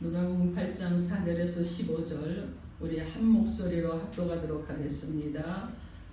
누가복음 8장 4절에서 15절 우리 한 목소리로 합독하도록 하겠습니다.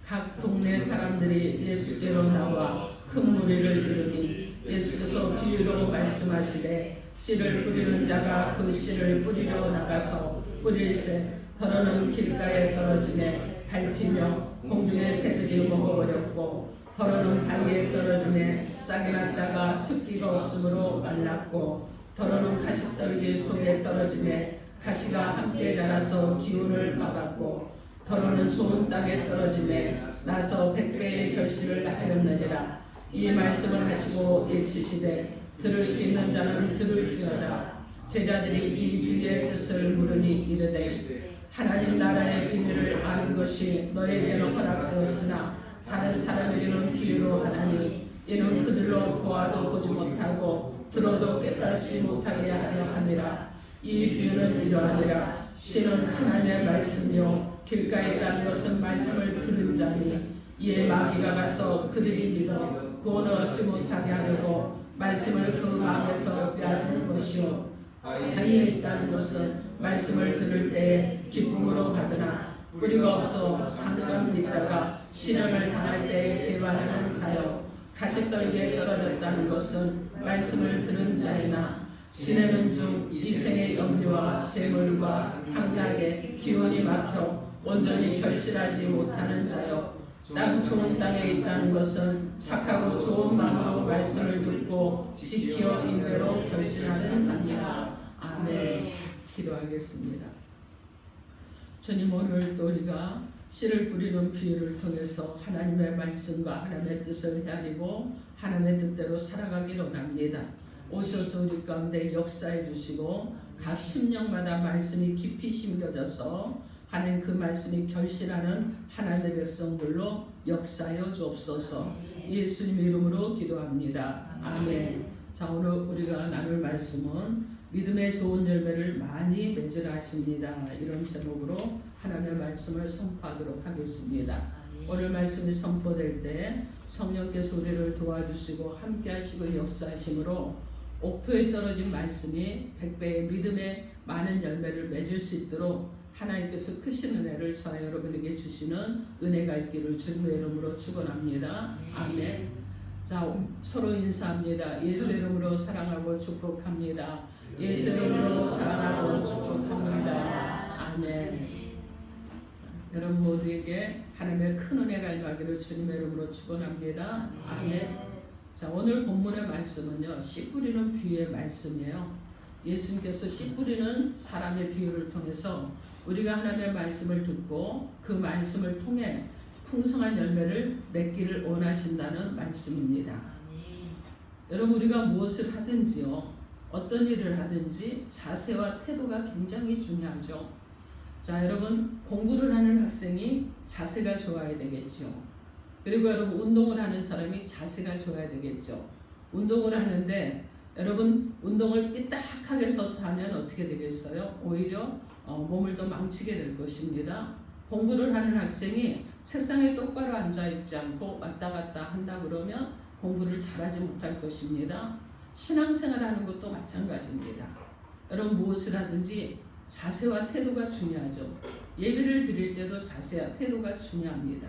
각 동네 사람들이 예수께로 나와 큰 무리를 이루니 예수께서 비유로 말씀하시되 씨를 뿌리는 자가 그 씨를 뿌리러 나가서 뿌릴새 더러는 길가에 떨어지매 밟히며 공중의 새들이 먹어버렸고 더러는 바위에 떨어지매 싹이 났다가 습기가 없으므로 말랐고 더러는 가시떨기 속에 떨어지매 가시가 함께 자라서 기운을 막았고 더러는 좋은 땅에 떨어지매 나서 100배의 결실을 하였느니라. 이 말씀을 하시고 예치시되 들을 있는 자는 들을지어다. 제자들이 이 비유의 뜻을 물으니 이르되 하나님 나라의 비밀을 아는 것이 너에게는 허락되었으나 다른 사람에게는 비유로 하나니 이는 그들로 보아도 보지 못하고 들어도 깨닫지 못하게 하려 함이라. 이 비유는 이러하니라. 씨는 하나님의 말씀이요 길가에 딴 것은 말씀을 들은 자니 이에 마귀가 가서 그들이 믿어 구원을 얻지 못하게 하려고 말씀을 그 마음에서 빼앗은 것이요 바위에 있다는 것은 말씀을 들을 때에 기쁨으로 받으나 뿌리가 없어 잠깐 믿다가 시련을 당할 때에 개발하는 자요 가시떨기에 떨어졌다는 것은 말씀을 들은 자이나 지내는 중 이생의 염려와 재물과 향락에 기운이 막혀 온전히 결실하지 못하는 자요 땅 좋은 땅에 있다는 것은 착하고 좋은 마음으로 말씀을 듣고 지키어 인내로 결실하는 자니라. 아멘. 기도하겠습니다. 주님, 오늘 또 우리가 씨를 뿌리는 비유를 통해서 하나님의 말씀과 하나님의 뜻을 헤아리고 하나님의 뜻대로 살아가기를 원합니다. 오셔서 우리 가운데 역사해 주시고 각 심령마다 말씀이 깊이 심겨져서 하나님 그 말씀이 결실하는 하나님의 백성들로 역사하여 주옵소서. 예수님 이름으로 기도합니다. 아멘. 자, 오늘 우리가 나눌 말씀은 믿음의 좋은 열매를 많이 맺으라 하십니다. 이런 제목으로 하나님의 말씀을 선포하도록 하겠습니다. 오늘 말씀이 선포될 때 성령께서 우리를 도와주시고 함께 하시고 역사하심으로 옥토에 떨어진 말씀이 100배의 믿음의 많은 열매를 맺을 수 있도록 하나님께서 크신 은혜를 저와 여러분에게 주시는 은혜가 있기를 주님의 이름으로 축원합니다. 아멘. 자, 서로 인사합니다. 예수 이름으로 사랑하고 축복합니다. 예수 이름으로 사랑하고 축복합니다. 아멘. 여러분 모두에게 하나님의 큰 은혜가 임하기를 주님의 이름으로 축원합니다. 아멘. 자, 오늘 본문의 말씀은요, 씨 뿌리는 비유의 말씀이에요. 예수님께서 씨 뿌리는 사람의 비유를 통해서 우리가 하나님의 말씀을 듣고 그 말씀을 통해 풍성한 열매를 맺기를 원하신다는 말씀입니다. 여러분, 우리가 무엇을 하든지요, 어떤 일을 하든지 자세와 태도가 굉장히 중요하죠. 자, 여러분, 공부를 하는 학생이 자세가 좋아야 되겠죠. 그리고 여러분, 운동을 하는 사람이 자세가 좋아야 되겠죠. 운동을 하는데 여러분, 운동을 삐딱하게 서서 하면 어떻게 되겠어요? 오히려 몸을 더 망치게 될 것입니다. 공부를 하는 학생이 책상에 똑바로 앉아있지 않고 왔다 갔다 한다 그러면 공부를 잘하지 못할 것입니다. 신앙생활 하는 것도 마찬가지입니다. 여러분, 무엇을 하든지 자세와 태도가 중요하죠. 예배를 드릴 때도 자세와 태도가 중요합니다.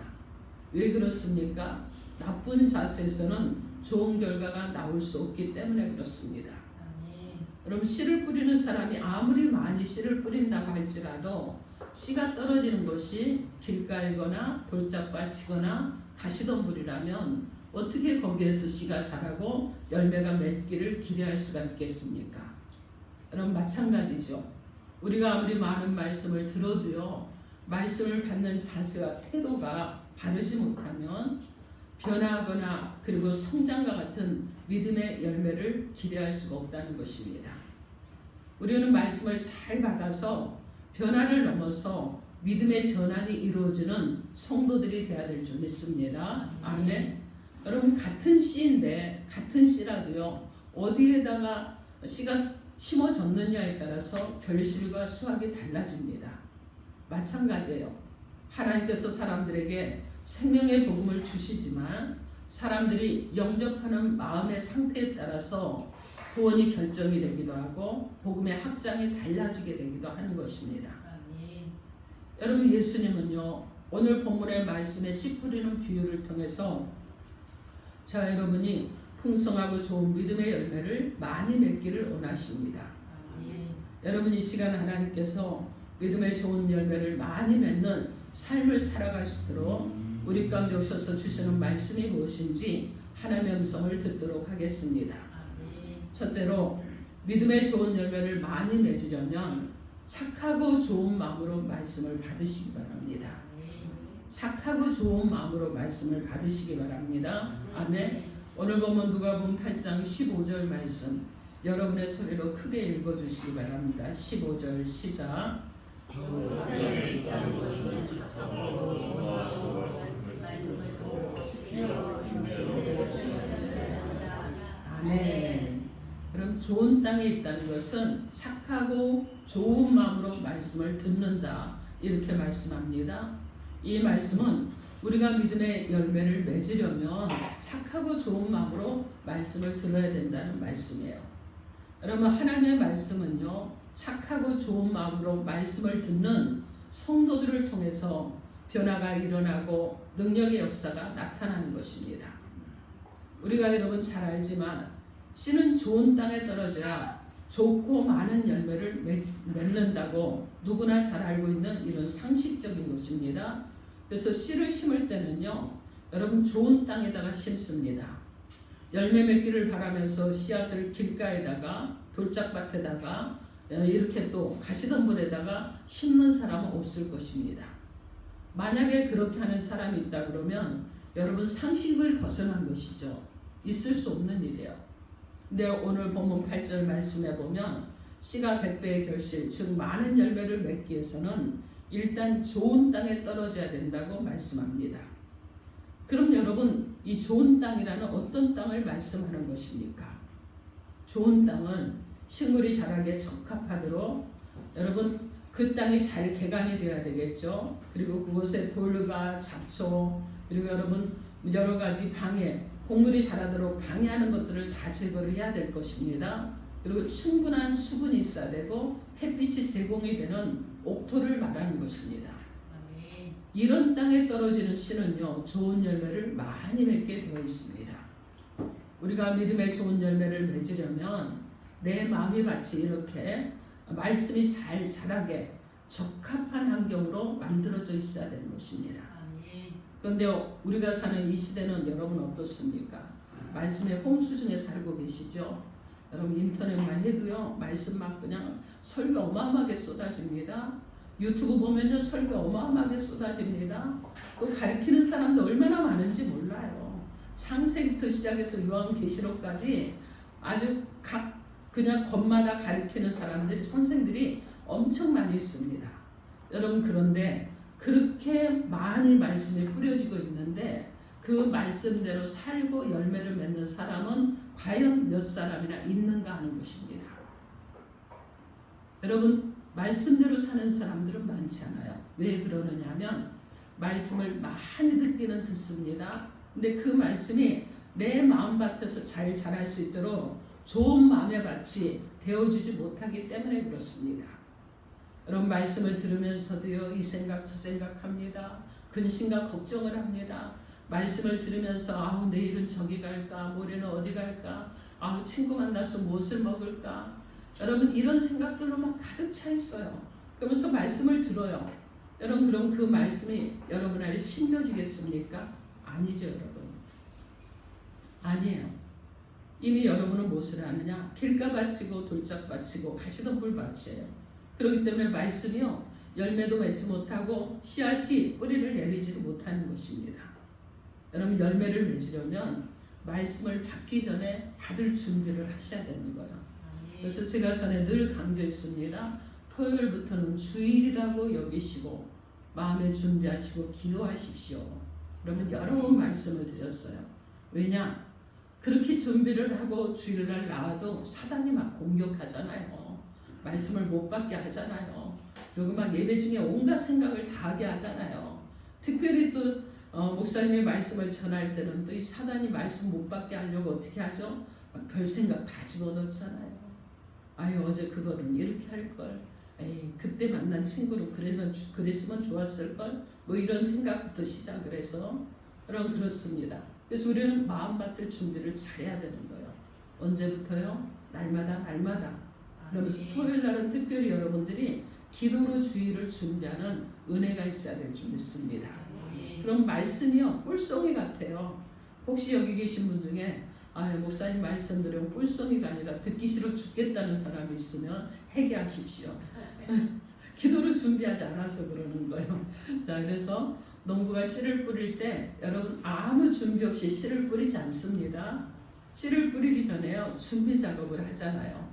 왜 그렇습니까? 나쁜 자세에서는 좋은 결과가 나올 수 없기 때문에 그렇습니다. 여러분, 씨를 뿌리는 사람이 아무리 많이 씨를 뿌린다고 할지라도 씨가 떨어지는 것이 길가이거나 돌짝밭이거나 가시덤불이라면 어떻게 거기에서 씨가 자라고 열매가 맺기를 기대할 수가 있겠습니까? 여러분, 마찬가지죠. 우리가 아무리 많은 말씀을 들어도요, 말씀을 받는 자세와 태도가 바르지 못하면 변화하거나 그리고 성장과 같은 믿음의 열매를 기대할 수가 없다는 것입니다. 우리는 말씀을 잘 받아서 변화를 넘어서 믿음의 전환이 이루어지는 성도들이 되어야 될 줄 믿습니다. 아멘. 여러분, 같은 씨인데 같은 씨라도요, 어디에다가 씨가 심어졌느냐에 따라서 결실과 수확이 달라집니다. 마찬가지예요. 하나님께서 사람들에게 생명의 복음을 주시지만 사람들이 영접하는 마음의 상태에 따라서 구원이 결정이 되기도 하고 복음의 확장이 달라지게 되기도 하는 것입니다. 여러분 예수님은요 오늘 본문의 말씀에 씨 뿌리는 비유를 통해서 자 여러분이 풍성하고 좋은 믿음의 열매를 많이 맺기를 원하십니다. 여러분 이 시간 하나님께서 믿음의 좋은 열매를 많이 맺는 삶을 살아갈 수 있도록 우리 가운데 오셔서 주시는 말씀이 무엇인지 하나님의 음성을 듣도록 하겠습니다. 첫째로 믿음의 좋은 열매를 많이 맺으려면 착하고 좋은 마음으로 말씀을 받으시기 바랍니다. 착하고 좋은 마음으로 말씀을 받으시기 바랍니다. 아멘. 오늘 보면 누가복음 8장 15절 말씀 여러분의 소리로 크게 읽어주시기 바랍니다. 15절 시작. 아멘. 그럼 좋은 땅에 있다는 것은 착하고 좋은 마음으로 말씀을 듣는다 이렇게 말씀합니다. 이 말씀은 우리가 믿음의 열매를 맺으려면 착하고 좋은 마음으로 말씀을 들어야 된다는 말씀이에요. 여러분 하나님의 말씀은요 착하고 좋은 마음으로 말씀을 듣는 성도들을 통해서 변화가 일어나고 능력의 역사가 나타나는 것입니다. 우리가 여러분 잘 알지만 씨는 좋은 땅에 떨어져야 좋고 많은 열매를 맺는다고 누구나 잘 알고 있는 이런 상식적인 것입니다. 그래서 씨를 심을 때는요 여러분 좋은 땅에다가 심습니다. 열매 맺기를 바라면서 씨앗을 길가에다가 돌짝밭에다가 이렇게 또 가시덤불에다가 심는 사람은 없을 것입니다. 만약에 그렇게 하는 사람이 있다 그러면 여러분 상식을 벗어난 것이죠. 있을 수 없는 일이에요. 근데 오늘 본문 8절 말씀에 보면 씨가 100배의 결실 즉 많은 열매를 맺기 위해서는 일단 좋은 땅에 떨어져야 된다고 말씀합니다. 그럼 여러분 이 좋은 땅이라는 어떤 땅을 말씀하는 것입니까? 좋은 땅은 식물이 자라기에 적합하도록 여러분 그 땅이 잘 개간이 되어야 되겠죠. 그리고 그곳에 돌과 잡초 그리고 여러분 여러 가지 방해 곡물이 자라도록 방해하는 것들을 다 제거를 해야 될 것입니다. 그리고 충분한 수분이 있어야 되고 햇빛이 제공이 되는 옥토를 말하는 것입니다. 이런 땅에 떨어지는 씨는요 좋은 열매를 많이 맺게 되어 있습니다. 우리가 믿음의 좋은 열매를 맺으려면 내 마음이 마치 이렇게 말씀이 잘 자라게 적합한 환경으로 만들어져 있어야 되는 것입니다. 그런데 우리가 사는 이 시대는 여러분 어떻습니까? 말씀의 홍수 중에 살고 계시죠? 여러분 인터넷만 해도요 말씀 막 그냥 설교 어마어마하게 쏟아집니다. 유튜브 보면요 설교 어마어마하게 쏟아집니다. 또 가르치는 사람도 얼마나 많은지 몰라요. 창세기부터 시작해서 요한계시록까지 아주 각 그냥 것마다 가르치는 사람들이 선생들이 엄청 많이 있습니다. 여러분 그런데 그렇게 많이 말씀이 뿌려지고 있는데 그 말씀대로 살고 열매를 맺는 사람은 과연 몇 사람이나 있는가 하는 것입니다. 여러분 말씀대로 사는 사람들은 많지 않아요. 왜 그러느냐 하면 말씀을 많이 듣기는 듣습니다. 근데 그 말씀이 내 마음밭에서 잘 자랄 수 있도록 좋은 마음의 밭이 되어주지 못하기 때문에 그렇습니다. 여러분 말씀을 들으면서도요 이 생각 저 생각합니다. 근심과 걱정을 합니다. 말씀을 들으면서 내일은 저기 갈까 모레는 어디 갈까 친구 만나서 무엇을 먹을까 여러분 이런 생각들로 막 가득 차 있어요. 그러면서 말씀을 들어요. 여러분 그럼 그 말씀이 여러분 안에 심겨지겠습니까? 아니죠 여러분. 아니에요. 이미 여러분은 무엇을 하느냐? 길가밭이고 돌짝밭이고 가시덤불밭이에요. 그렇기 때문에 말씀이요 열매도 맺지 못하고 씨앗이 뿌리를 내리지도 못하는 것입니다. 여러분 열매를 맺으려면 말씀을 받기 전에 받을 준비를 하셔야 되는 거예요. 그래서 제가 전에 늘 강조했습니다. 토요일부터는 주일이라고 여기시고 마음에 준비하시고 기도하십시오. 그러면 여러 번 말씀을 드렸어요. 왜냐? 그렇게 준비를 하고 주일날 나와도 사단이 막 공격하잖아요. 말씀을 못 받게 하잖아요. 그리고 막 예배 중에 온갖 생각을 다 하게 하잖아요. 특별히 또 목사님의 말씀을 전할 때는 또 이 사단이 말씀 못 받게 하려고 어떻게 하죠? 별 생각 다 집어넣잖아요. 아유 어제 그거는 이렇게 할걸. 에이 그때 만난 친구로 그랬으면 좋았을걸. 뭐 이런 생각부터 시작을 해서 그렇습니다. 그래서 우리는 마음밭을 준비를 잘해야 되는 거예요. 언제부터요? 날마다. 그러면서 토요일 날은 특별히 여러분들이 기도로 주일을 준비하는 은혜가 있어야 될 줄 믿습니다. 그럼 말씀이요 꿀송이 같아요. 혹시 여기 계신 분 중에 목사님 말씀 들으면 꿀송이가 아니라 듣기 싫어 죽겠다는 사람이 있으면 회개하십시오. 기도를 준비하지 않아서 그러는 거예요. 자, 그래서 농부가 씨를 뿌릴 때 여러분 아무 준비 없이 씨를 뿌리지 않습니다. 씨를 뿌리기 전에요 준비 작업을 하잖아요.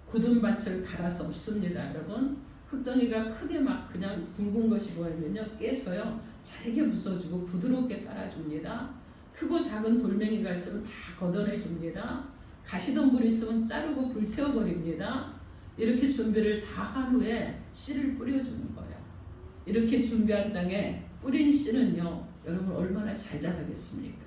굳은 밭을 갈아서 없습니다. 여러분 흙덩이가 크게 막 그냥 굵은 것이 보이면요 깨서요 잘게 부숴주고 부드럽게 깔아줍니다. 크고 작은 돌멩이가 있으면 다 걷어내줍니다. 가시덤불이 있으면 자르고 불태워버립니다. 이렇게 준비를 다 한 후에 씨를 뿌려주는 거예요. 이렇게 준비한 땅에 뿌린 씨는요 여러분 얼마나 잘 자라겠습니까?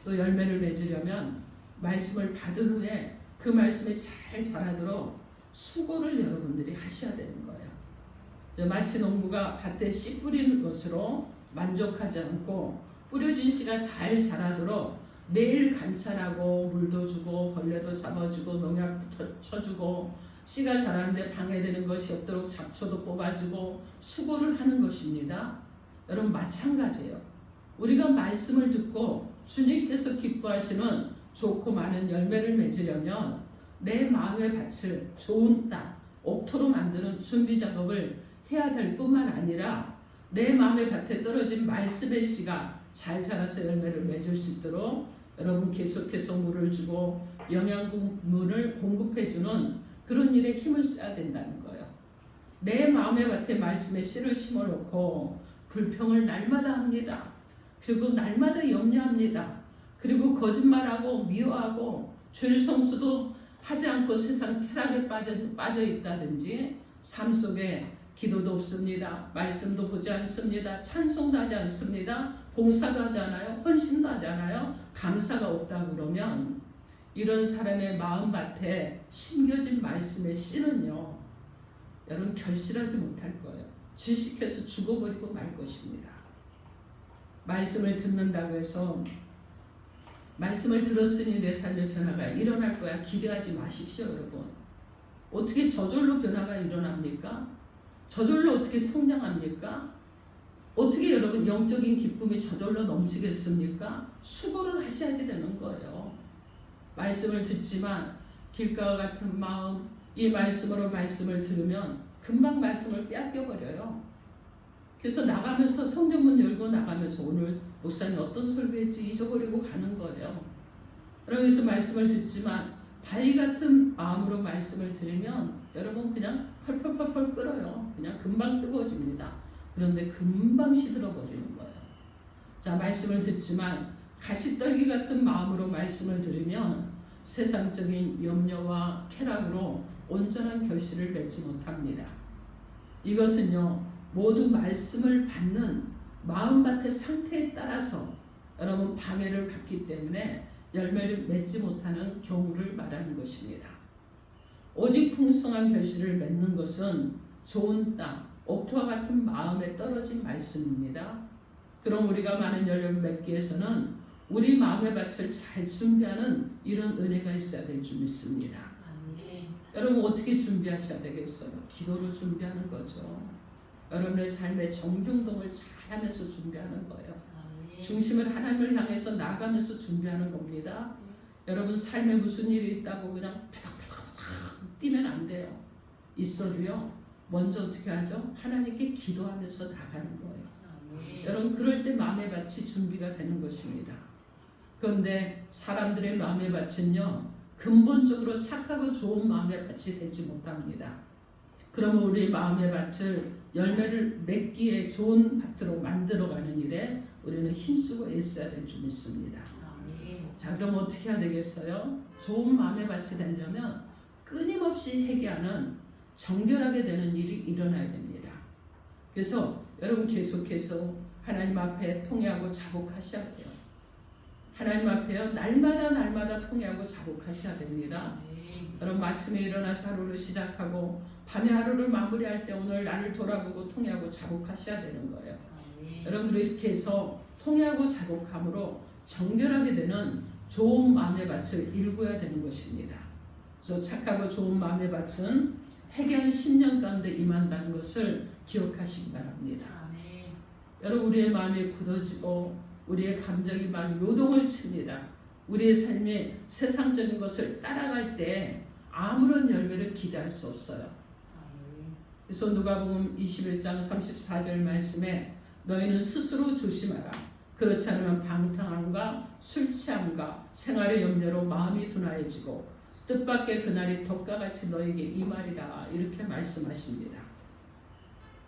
또 열매를 맺으려면 말씀을 받은 후에 그 말씀이 잘 자라도록 수고를 여러분들이 하셔야 되는 거예요. 마치 농부가 밭에 씨 뿌리는 것으로 만족하지 않고 뿌려진 씨가 잘 자라도록 매일 관찰하고 물도 주고 벌레도 잡아주고 농약도 쳐주고 씨가 자라는데 방해되는 것이 없도록 잡초도 뽑아주고 수고를 하는 것입니다. 여러분 마찬가지예요. 우리가 말씀을 듣고 주님께서 기뻐하시는 좋고 많은 열매를 맺으려면 내 마음의 밭을 좋은 땅, 옥토로 만드는 준비 작업을 해야 될 뿐만 아니라 내 마음의 밭에 떨어진 말씀의 씨가 잘 자라서 열매를 맺을 수 있도록 여러분 계속해서 물을 주고 영양분을 공급해주는 그런 일에 힘을 써야 된다는 거예요. 내 마음의 밭에 말씀의 씨를 심어놓고 불평을 날마다 합니다. 그리고 날마다 염려합니다. 그리고 거짓말하고 미워하고 죄 성수도 하지 않고 세상 쾌락에 빠져 있다든지 삶 속에 기도도 없습니다. 말씀도 보지 않습니다. 찬송도 하지 않습니다. 봉사도 하지 않아요. 헌신도 하지 않아요. 감사가 없다 그러면 이런 사람의 마음밭에 심겨진 말씀의 씨는요 여러분 결실하지 못할 거예요. 질식해서 죽어버리고 말 것입니다. 말씀을 듣는다고 해서 말씀을 들었으니 내 삶의 변화가 일어날 거야 기대하지 마십시오. 여러분 어떻게 저절로 변화가 일어납니까? 저절로 어떻게 성장합니까? 어떻게 여러분 영적인 기쁨이 저절로 넘치겠습니까? 수고를 하셔야지 되는 거예요. 말씀을 듣지만 길가와 같은 마음 이 말씀으로 말씀을 들으면 금방 말씀을 빼앗겨버려요. 그래서 나가면서 성경문 열고 나가면서 오늘 목사님 어떤 설교했지 잊어버리고 가는 거예요. 그래서 말씀을 듣지만 바위 같은 마음으로 말씀을 들으면 여러분 그냥 펄펄펄펄 끓어요. 그냥 금방 뜨거워집니다. 그런데 금방 시들어버리는 거예요. 자, 말씀을 듣지만 가시떨기 같은 마음으로 말씀을 들으면 세상적인 염려와 쾌락으로 온전한 결실을 맺지 못합니다. 이것은요 모두 말씀을 받는 마음밭의 상태에 따라서 여러분 방해를 받기 때문에 열매를 맺지 못하는 경우를 말하는 것입니다. 오직 풍성한 결실을 맺는 것은 좋은 땅, 옥토와 같은 마음에 떨어진 말씀입니다. 그럼 우리가 많은 열매를 맺기 위해서는 우리 마음의 밭을 잘 준비하는 이런 은혜가 있어야 될 줄 믿습니다. 여러분 어떻게 준비하셔야 되겠어요? 기도로 준비하는 거죠. 여러분의 삶의 정중동을 잘 하면서 준비하는 거예요. 중심을 하나님을 향해서 나가면서 준비하는 겁니다. 여러분 삶에 무슨 일이 있다고 그냥 패덕패덕 뛰면 안 돼요. 있어도요 먼저 어떻게 하죠? 하나님께 기도하면서 나가는 거예요. 여러분 그럴 때 마음의 밭이 준비가 되는 것입니다. 그런데 사람들의 마음의 밭은요 근본적으로 착하고 좋은 마음의 밭이 되지 못합니다. 그러면 우리 마음의 밭을 열매를 맺기에 좋은 밭으로 만들어가는 일에 우리는 힘쓰고 애써야 될 줄 믿습니다. 자, 그럼 어떻게 해야 되겠어요? 좋은 마음의 밭이 되려면 끊임없이 회개하는 정결하게 되는 일이 일어나야 됩니다. 그래서 여러분 계속해서 하나님 앞에 통회하고 자복하셔야 돼요. 하나님 앞에요 날마다 통회하고 자복하셔야 됩니다. 여러분 아침에 일어나서 하루를 시작하고 밤에 하루를 마무리할 때 오늘 나를 돌아보고 통회하고 자복하셔야 되는 거예요. 여러분 그렇게 해서 통회하고 자복함으로 정결하게 되는 좋은 마음의 밭을 일구어야 되는 것입니다. 그래서 착하고 좋은 마음의 밭은 회개한 10년 가운데 임한다는 것을 기억하시기 바랍니다. 여러분 우리의 마음이 굳어지고 우리의 감정이 막 요동을 칩니다. 우리의 삶이 세상적인 것을 따라갈 때 아무런 열매를 기대할 수 없어요. 그래서 누가복음 21장 34절 말씀에 너희는 스스로 조심하라. 그렇지 않으면 방탕함과 술 취함과 생활의 염려로 마음이 둔하여지고 뜻밖의 그날이 덕과 같이 너에게 임하리라 이렇게 말씀하십니다.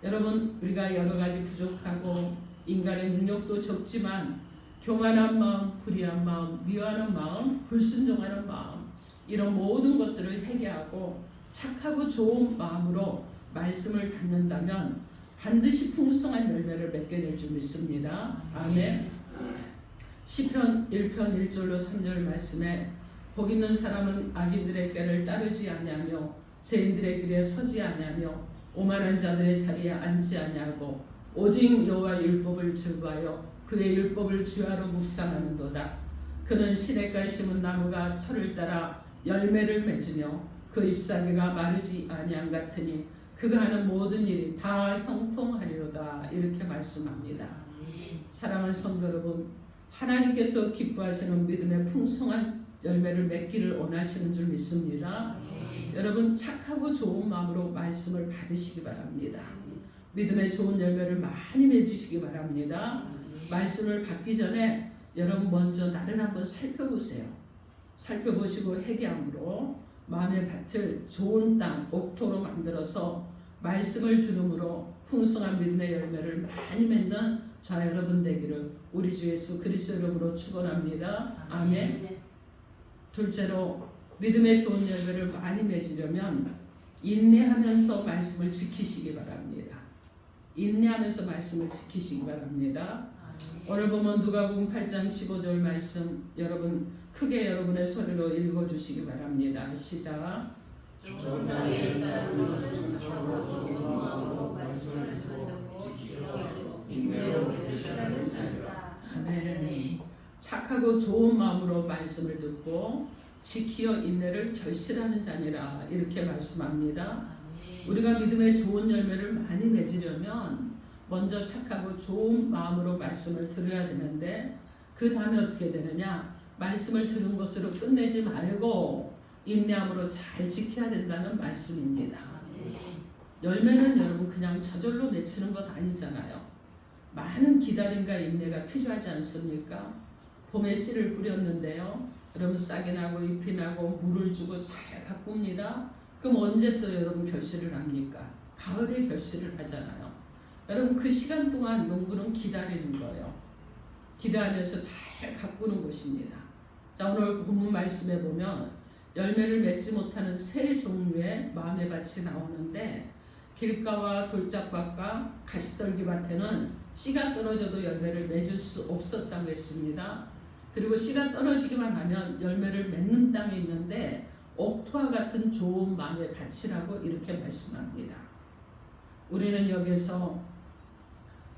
여러분 우리가 여러 가지 부족하고 인간의 능력도 적지만 교만한 마음, 불의한 마음, 미워하는 마음, 불순종하는 마음 이런 모든 것들을 회개하고 착하고 좋은 마음으로 말씀을 받는다면 반드시 풍성한 열매를 맺게 될 줄 믿습니다. 아멘. 시편 1편 1절로 3절 말씀에 복 있는 사람은 악인들의 꾀를 따르지 아니하며 죄인들의 길에 서지 아니하며 오만한 자들의 자리에 앉지 아니하고 오직 여호와의 율법을 즐거하여 그의 율법을 주야로 묵상하는도다. 그는 시냇가에 심은 나무가 철을 따라 열매를 맺으며 그 잎사귀가 마르지 아니함 같으니 그가 하는 모든 일이 다 형통하리로다 이렇게 말씀합니다. 사랑하는 성도 여러분, 하나님께서 기뻐하시는 믿음의 풍성한 열매를 맺기를 원하시는 줄 믿습니다. 여러분 착하고 좋은 마음으로 말씀을 받으시기 바랍니다. 믿음의 좋은 열매를 많이 맺으시기 바랍니다. 말씀을 받기 전에 여러분 먼저 나를 한번 살펴보세요. 살펴보시고 회개함으로 마음의 밭을 좋은 땅, 옥토로 만들어서 말씀을 들음으로 풍성한 믿음의 열매를 많이 맺는 저 여러분 되기를 우리 주 예수 그리스도 이름으로 축원합니다. 아멘. 둘째로 믿음의 좋은 열매를 많이 맺으려면 인내하면서 말씀을 지키시기 바랍니다. 인내하면서 말씀을 지키시기 바랍니다. 오늘 보면 누가복음 8장 15절 말씀 여러분 크게 여러분의 소리로 읽어주시기 바랍니다. 시작. 아멘. 착하고 좋은 마음으로 말씀을 듣고 지키어 인내를 결실하는 자니라 이렇게 말씀합니다. 우리가 믿음의 좋은 열매를 많이 맺으려면 먼저 착하고 좋은 마음으로 말씀을 들어야 되는데 그 다음에 어떻게 되느냐? 말씀을 들은 것으로 끝내지 말고 인내함으로 잘 지켜야 된다는 말씀입니다. 열매는 여러분 그냥 저절로 맺히는 것 아니잖아요. 많은 기다림과 인내가 필요하지 않습니까? 봄에 씨를 뿌렸는데요. 여러분 싹이 나고 잎이 나고 물을 주고 잘 가꿉니다. 그럼 언제 또 여러분 결실을 합니까? 가을에 결실을 하잖아요. 여러분 그 시간 동안 농부는 기다리는 거예요. 기다리면서 잘 가꾸는 것입니다. 자 오늘 본문 말씀에 보면 열매를 맺지 못하는 세 종류의 마음의 밭이 나오는데 길가와 돌짝밭과 가시떨기밭에는 씨가 떨어져도 열매를 맺을 수 없었다고 했습니다. 그리고 씨가 떨어지기만 하면 열매를 맺는 땅이 있는데 옥토와 같은 좋은 마음의 밭이라고 이렇게 말씀합니다. 우리는 여기서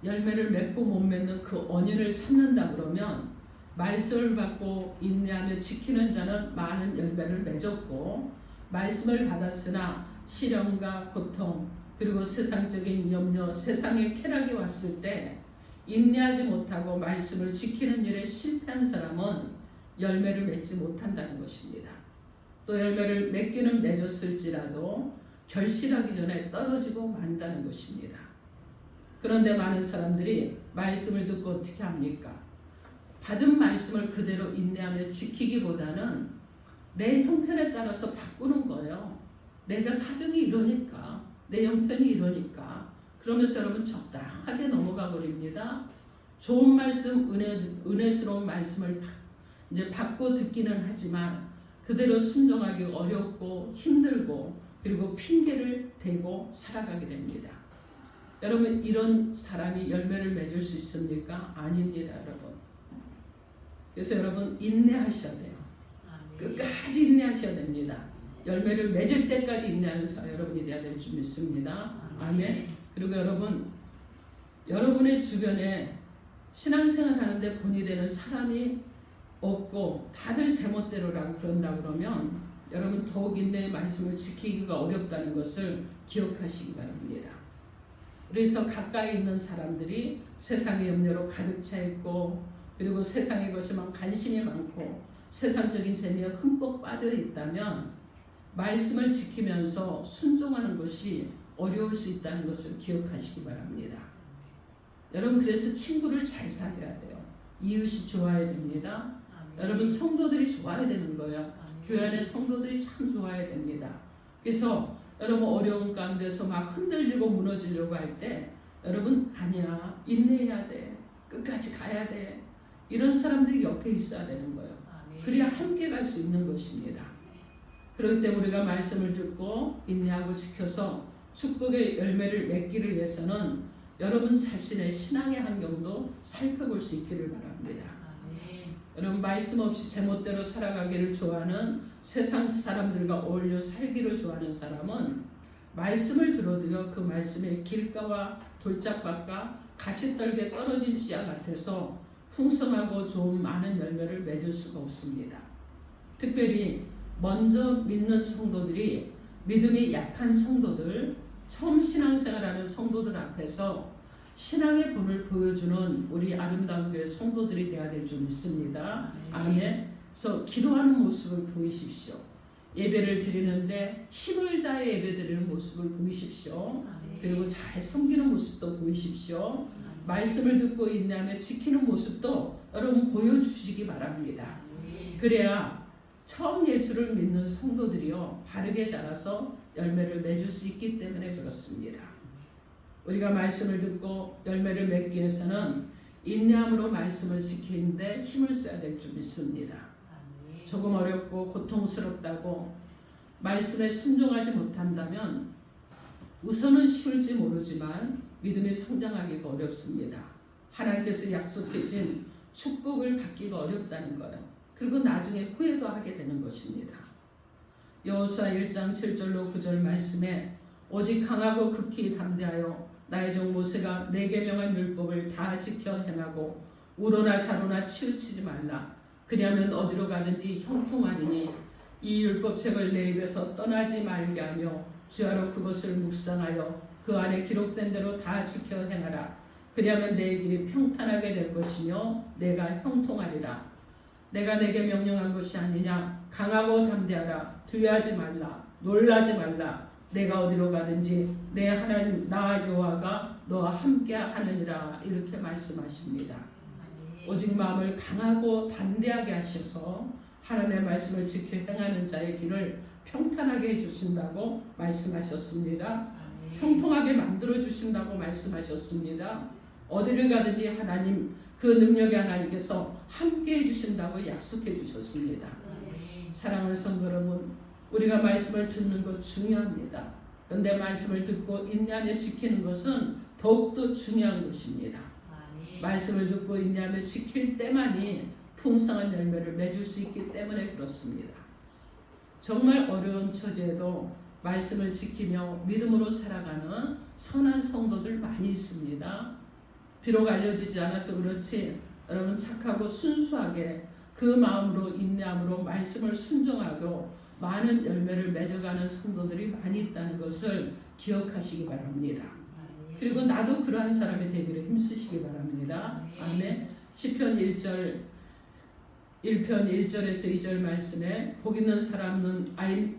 열매를 맺고 못 맺는 그 원인을 찾는다 그러면 말씀을 받고 인내하며 지키는 자는 많은 열매를 맺었고 말씀을 받았으나 시련과 고통 그리고 세상적인 염려, 세상의 쾌락이 왔을 때 인내하지 못하고 말씀을 지키는 일에 실패한 사람은 열매를 맺지 못한다는 것입니다. 또 열매를 맺기는 맺었을지라도 결실하기 전에 떨어지고 만다는 것입니다. 그런데 많은 사람들이 말씀을 듣고 어떻게 합니까? 받은 말씀을 그대로 인내하며 지키기보다는 내 형편에 따라서 바꾸는 거예요. 내가 사정이 이러니까, 내 형편이 이러니까 그러면서 여러분 적당하게 넘어가 버립니다. 좋은 말씀, 은혜스러운 말씀을 이제 받고 듣기는 하지만 그대로 순종하기 어렵고 힘들고 그리고 핑계를 대고 살아가게 됩니다. 여러분 이런 사람이 열매를 맺을 수 있습니까? 아닙니다, 여러분. 그래서 여러분 인내하셔야 돼요. 끝까지 인내하셔야 됩니다. 열매를 맺을 때까지 인내하는 저 여러분이 되어야 될 줄 믿습니다. 아멘. 그리고 여러분의 주변에 신앙생활 하는데 본이 되는 사람이 없고 다들 제멋대로라고 그런다 그러면 여러분 더욱 인내의 말씀을 지키기가 어렵다는 것을 기억하시기 바랍니다. 그래서 가까이 있는 사람들이 세상의 염려로 가득 차 있고 그리고 세상의 것에만 관심이 많고 세상적인 재미에 흠뻑 빠져 있다면 말씀을 지키면서 순종하는 것이 어려울 수 있다는 것을 기억하시기 바랍니다. 여러분 그래서 친구를 잘 사귀어야 돼요. 이웃이 좋아야 됩니다. 여러분 성도들이 좋아야 되는 거예요. 교회 안에 성도들이 참 좋아야 됩니다. 그래서 여러분 어려운 가운데서 막 흔들리고 무너지려고 할 때 여러분 아니야 인내해야 돼 끝까지 가야 돼 이런 사람들이 옆에 있어야 되는 거예요. 그래야 함께 갈 수 있는 것입니다. 그럴 때 우리가 말씀을 듣고 인내하고 지켜서 축복의 열매를 맺기를 위해서는 여러분 자신의 신앙의 환경도 살펴볼 수 있기를 바랍니다. 여러분 말씀 없이 제멋대로 살아가기를 좋아하는 세상 사람들과 어울려 살기를 좋아하는 사람은 말씀을 들어도요 그 말씀의 길가와 돌짝밭과 가시떨게 떨어진 씨앗 같아서 풍성하고 좋은 많은 열매를 맺을 수가 없습니다. 특별히 먼저 믿는 성도들이 믿음이 약한 성도들, 처음 신앙생활하는 성도들 앞에서 신앙의 본을 보여주는 우리 아름다운 교회 성도들이 되어야 될 줄 믿습니다. 아멘. 그래서 기도하는 모습을 보이십시오. 예배를 드리는데 힘을 다해 예배 드리는 모습을 보이십시오. 그리고 잘 섬기는 모습도 보이십시오. 말씀을 듣고 인내하며 지키는 모습도 여러분 보여주시기 바랍니다. 그래야 처음 예수를 믿는 성도들이요 바르게 자라서 열매를 맺을 수 있기 때문에 그렇습니다. 우리가 말씀을 듣고 열매를 맺기 위해서는 인내함으로 말씀을 지키는데 힘을 써야 될 줄 믿습니다. 조금 어렵고 고통스럽다고 말씀에 순종하지 못한다면 우선은 쉬울지 모르지만 믿음이 성장하기가 어렵습니다. 하나님께서 약속하신 축복을 받기가 어렵다는 거예요. 그리고 나중에 후회도 하게 되는 것입니다. 여호수아 1장 7절로 9절 말씀에 오직 강하고 극히 담대하여 나의 종 모세가 내 계명한 율법을 다 지켜 행하고 우로나 자로나 치우치지 말라. 그리하면 어디로 가든지 형통하리니 이 율법책을 내 입에서 떠나지 말게 하며 주야로 그것을 묵상하여 그 안에 기록된 대로 다 지켜 행하라. 그리하면 내 길이 평탄하게 될 것이며 내가 형통하리라. 내가 내게 명령한 것이 아니냐. 강하고 담대하라. 두려워하지 말라. 놀라지 말라. 내가 어디로 가든지 내 하나님 나 여호와가 너와 함께 하느니라. 이렇게 말씀하십니다. 오직 마음을 강하고 담대하게 하셔서 하나님의 말씀을 지켜 행하는 자의 길을 평탄하게 해주신다고 말씀하셨습니다. 형통하게 만들어 주신다고 말씀하셨습니다. 어디를 가든지 하나님 그 능력의 하나님께서 함께 해주신다고 약속해 주셨습니다. 사랑하는 성도 여러분, 우리가 말씀을 듣는 것 중요합니다. 그런데 말씀을 듣고 인내하며 지키는 것은 더욱더 중요한 것입니다. 말씀을 듣고 인내하며 지킬 때만이 풍성한 열매를 맺을 수 있기 때문에 그렇습니다. 정말 어려운 처지에도 말씀을 지키며 믿음으로 살아가는 선한 성도들 많이 있습니다. 비록 알려지지 않아서 그렇지 여러분 착하고 순수하게 그 마음으로 인내함으로 말씀을 순종하고 많은 열매를 맺어가는 성도들이 많이 있다는 것을 기억하시기 바랍니다. 그리고 나도 그러한 사람이 되기를 힘쓰시기 바랍니다. 아멘. 시편 1편 1절에서 2절 말씀에 복 있는 사람은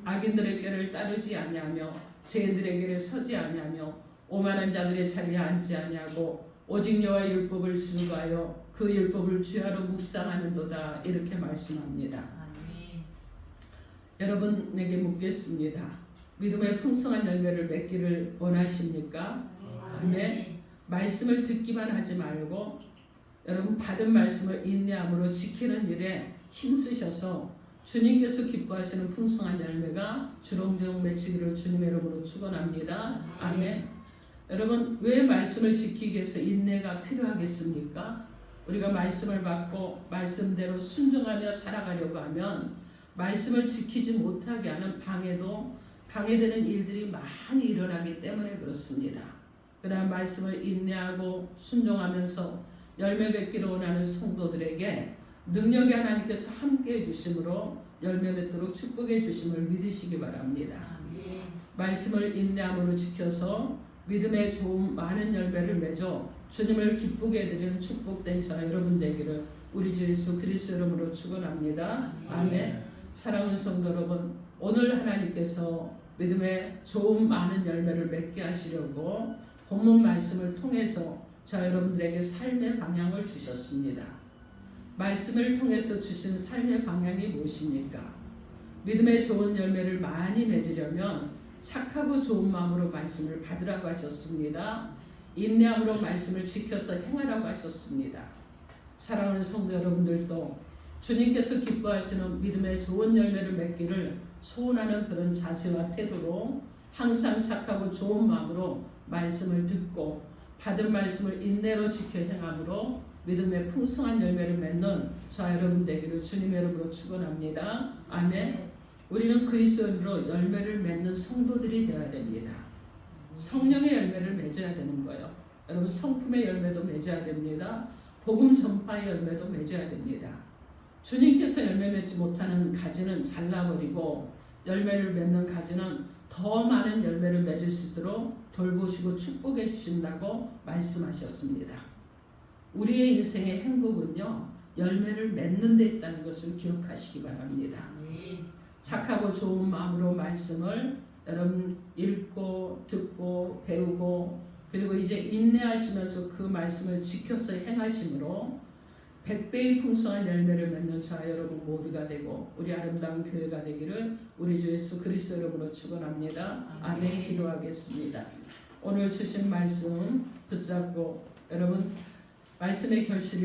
악인들의 꾀를 따르지 아니하며 죄인들의 길에 서지 아니하며 오만한 자들의 자리에 앉지 아니하고 오직 여호와의 율법을 즐거워하여 그 율법을 주야로 묵상하는도다. 이렇게 말씀합니다. 여러분에게 묻겠습니다. 믿음의 풍성한 열매를 맺기를 원하십니까? 아멘. 말씀을 듣기만 하지 말고 여러분 받은 말씀을 인내함으로 지키는 일에 힘쓰셔서 주님께서 기뻐하시는 풍성한 열매가 주렁주렁 맺히기를 주님의 이름으로 축원합니다. 아멘. 여러분 왜 말씀을 지키기 위해서 인내가 필요하겠습니까? 우리가 말씀을 받고 말씀대로 순종하며 살아가려고 하면 말씀을 지키지 못하게 하는 방해되는 일들이 많이 일어나기 때문에 그렇습니다. 그러나 말씀을 인내하고 순종하면서 열매 맺기를 원하는 성도들에게 능력이 하나님께서 함께해 주심으로 열매 맺도록 축복해 주심을 믿으시기 바랍니다. 말씀을 인내함으로 지켜서 믿음의 좋은 많은 열매를 맺어 주님을 기쁘게 해드리는 축복된 저와 여러분 되기를 우리 주 예수 그리스도 이름으로 축원합니다. 아멘. 사랑하는 성도 여러분, 오늘 하나님께서 믿음의 좋은 많은 열매를 맺게 하시려고 본문 말씀을 통해서 저 여러분들에게 삶의 방향을 주셨습니다. 말씀을 통해서 주신 삶의 방향이 무엇입니까? 믿음의 좋은 열매를 많이 맺으려면 착하고 좋은 마음으로 말씀을 받으라고 하셨습니다. 인내함으로 말씀을 지켜서 행하라고 하셨습니다. 사랑하는 성도 여러분들도 주님께서 기뻐하시는 믿음의 좋은 열매를 맺기를 소원하는 그런 자세와 태도로 항상 착하고 좋은 마음으로 말씀을 듣고 받은 말씀을 인내로 지켜 행함으로 믿음의 풍성한 열매를 맺는 저와 여러분 되기를 주님의 이름으로 축원합니다. 아멘. 우리는 그리스도인으로 열매를 맺는 성도들이 되어야 됩니다. 성령의 열매를 맺어야 되는 거예요. 여러분 성품의 열매도 맺어야 됩니다. 복음 전파의 열매도 맺어야 됩니다. 주님께서 열매 맺지 못하는 가지는 잘라버리고 열매를 맺는 가지는 더 많은 열매를 맺을 수 있도록 돌보시고 축복해 주신다고 말씀하셨습니다. 우리의 인생의 행복은요 열매를 맺는 데 있다는 것을 기억하시기 바랍니다. 착하고 좋은 마음으로 말씀을 여러분 읽고 듣고 배우고 그리고 이제 인내하시면서 그 말씀을 지켜서 행하심으로 100배의 풍성한 열매를 맺는 저와 여러분 모두가 되고 우리 아름다운 교회가 되기를 우리 주 예수 그리스도 이름으로 축원합니다. 아멘. 기도하겠습니다. 오늘 주신 말씀 붙잡고 여러분 말씀의 결실이